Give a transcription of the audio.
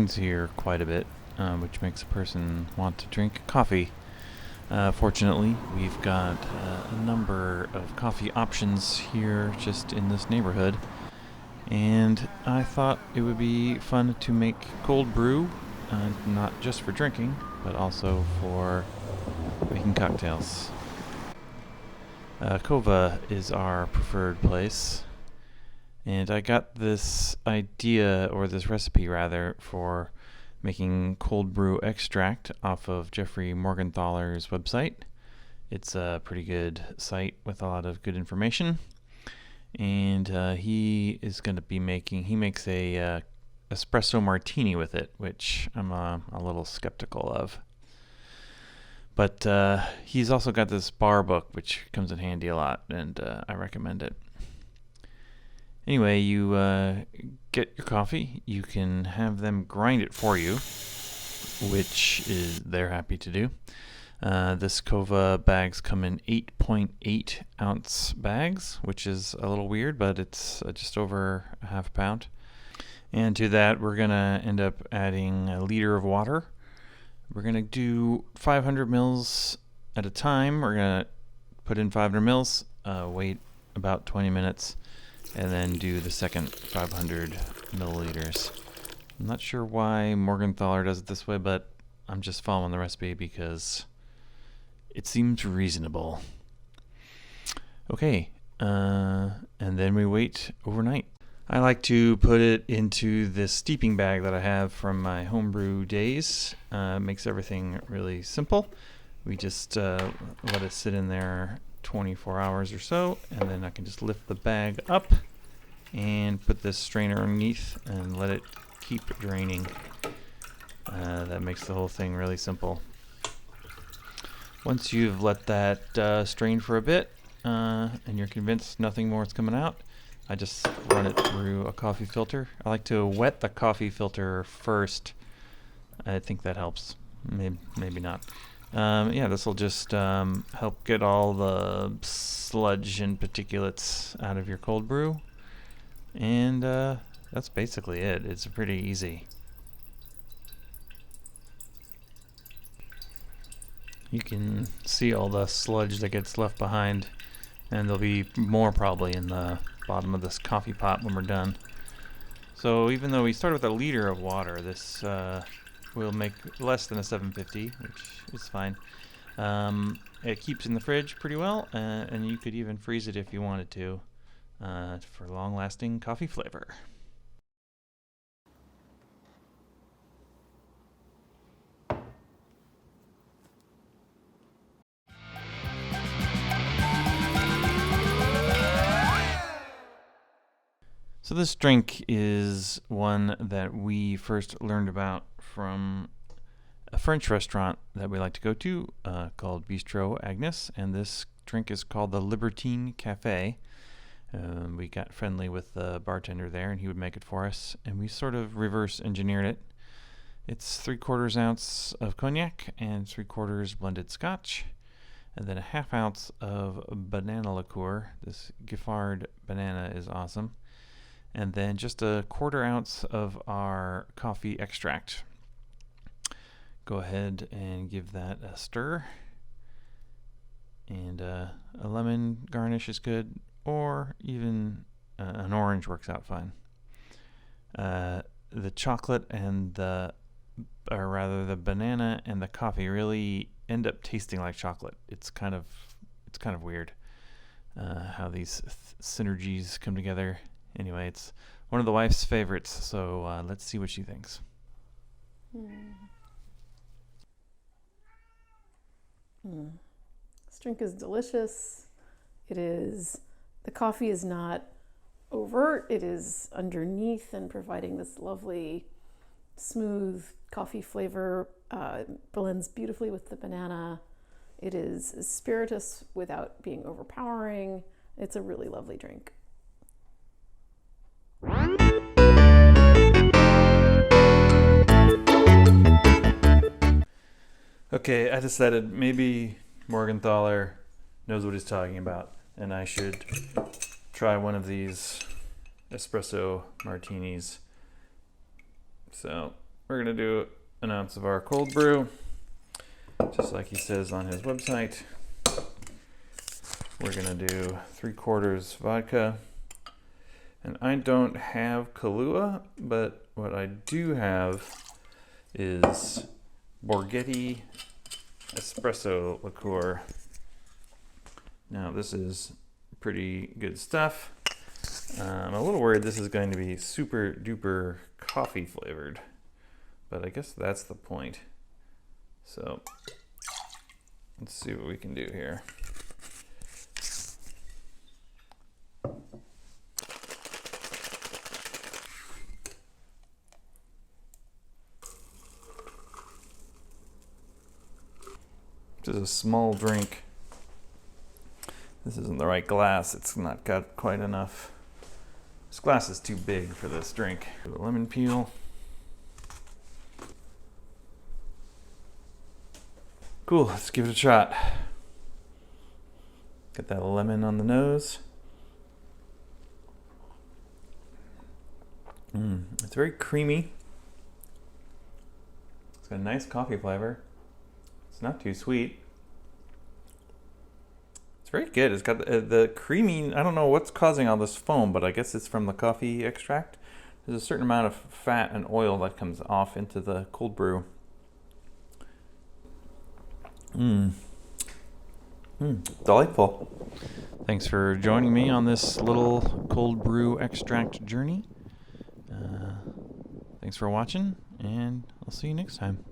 rains here quite a bit, which makes a person want to drink coffee. Fortunately, we've got a number of coffee options here just in this neighborhood, and I thought it would be fun to make cold brew, not just for drinking, but also for making cocktails. Kova is our preferred place, and I got this idea, or this recipe rather, for making cold brew extract off of Jeffrey Morgenthaler's website. It's a pretty good site with a lot of good information, and he is going to be he makes a Espresso Martini with it, which I'm a little skeptical of. But he's also got this bar book, which comes in handy a lot, and I recommend it. Anyway, you get your coffee. You can have them grind it for you, which they're happy to do. This Kova bags come in 8.8 ounce bags, which is a little weird, but it's just over a half pound. And to that, we're going to end up adding a liter of water. We're going to do 500 mils at a time. We're going to put in 500 mils, wait about 20 minutes, and then do the second 500 milliliters. I'm not sure why Morgenthaler does it this way, but I'm just following the recipe because it seems reasonable. Okay, and then we wait overnight. I like to put it into this steeping bag that I have from my homebrew days. Makes everything really simple. We just let it sit in there 24 hours or so, and then I can just lift the bag up and put this strainer underneath and let it keep draining. That makes the whole thing really simple. Once you've let that strain for a bit and you're convinced nothing more is coming out, I just run it through a coffee filter. I like to wet the coffee filter first. I think that helps. Maybe not. Yeah, this will just help get all the sludge and particulates out of your cold brew. And that's basically it. It's pretty easy. You can see all the sludge that gets left behind, and there'll be more probably in the bottom of this coffee pot when we're done. So even though we started with a liter of water, this will make less than a 750, which is fine. It keeps in the fridge pretty well, and you could even freeze it if you wanted to for long-lasting coffee flavor. So this drink is one that we first learned about from a French restaurant that we like to go to called Bistro Agnes, and this drink is called the Libertine Cafe. We got friendly with the bartender there, and he would make it for us, and we sort of reverse engineered it. It's 3/4 ounce of cognac and 3/4 blended scotch, and then a half ounce of banana liqueur. This Giffard Banana is awesome. And then just a 1/4 ounce of our coffee extract. Go ahead and give that a stir. And a lemon garnish is good, or even an orange works out fine. The chocolate and the banana and the coffee really end up tasting like chocolate. It's kind of weird how these synergies come together. Anyway, it's one of the wife's favorites, so let's see what she thinks. This drink is delicious. The coffee is not overt. It is underneath and providing this lovely, smooth coffee flavor. Blends beautifully with the banana. It is spirituous without being overpowering. It's a really lovely drink. Okay, I decided maybe Morgenthaler knows what he's talking about, and I should try one of these espresso martinis. So we're going to do an ounce of our cold brew, just like he says on his website. We're going to do 3/4 vodka. And I don't have Kahlua, but what I do have is Borghetti Espresso Liqueur. Now this is pretty good stuff. I'm a little worried this is going to be super duper coffee flavored, but I guess that's the point. So let's see what we can do here. This is a small drink. This isn't the right glass. It's not got quite enough. This glass is too big for this drink. Lemon peel. Cool, let's give it a shot. Get that lemon on the nose. It's very creamy. It's got a nice coffee flavor. It's not too sweet. It's very good. It's got the creamy, I don't know what's causing all this foam, but I guess it's from the coffee extract. There's a certain amount of fat and oil that comes off into the cold brew. Delightful. Thanks for joining me on this little cold brew extract journey. Thanks for watching, and I'll see you next time.